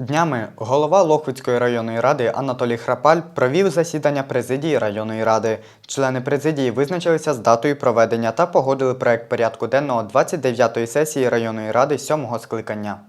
Днями голова Лохвицької районної ради Анатолій Храпаль провів засідання президії районної ради. Члени президії визначилися з датою проведення та погодили проект порядку денного 29-ї сесії районної ради 7-го скликання.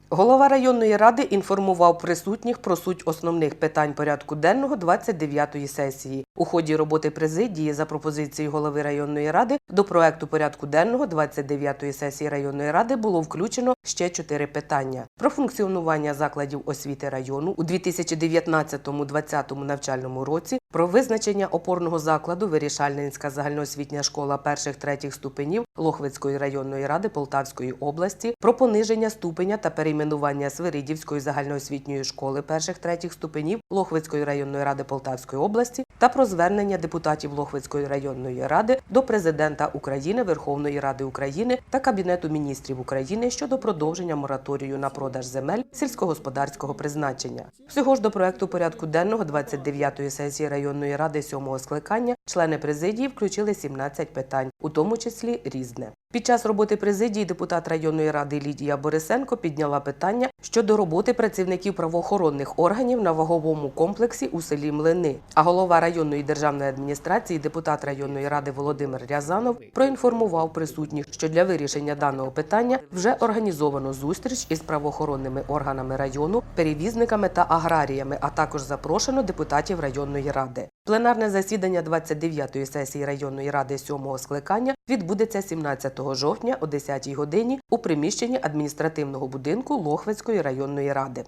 Голова районної ради інформував присутніх про суть основних питань порядку денного 29-ї сесії. У ході роботи президії за пропозицією голови районної ради до проекту порядку денного 29-ї сесії районної ради було включено ще 4 питання. Про функціонування закладів освіти району у 2019-2020 навчальному році, про визначення опорного закладу Вирішальненська загальноосвітня школа перших-третіх ступенів Лохвицької районної ради Полтавської області, про пониження ступеня та перейменування Свиридівської загальноосвітньої школи перших-третіх ступенів Лохвицької районної ради Полтавської області та про звернення депутатів Лохвицької районної ради до Президента України, Верховної Ради України та Кабінету міністрів України щодо продовження мораторію на продаж земель сільськогосподарського призначення. Всього ж до проекту порядку денного 29-ї сесії районної ради 7-го скликання члени президії включили 17 питань, у тому числі різне. Під час роботи президії депутат районної ради Лідія Борисенко підняла питання щодо роботи працівників правоохоронних органів на ваговому комплексі у селі Млини. А голова районної державної адміністрації, депутат районної ради Володимир Рязанов проінформував присутніх, що для вирішення даного питання вже організовано зустріч із правоохоронними органами району, перевізниками та аграріями, а також запрошено депутатів районної ради. Пленарне засідання 29-ї сесії районної ради 7-го скликання відбудеться 17 жовтня о 10-й годині у приміщенні адміністративного будинку Лохвицької районної ради.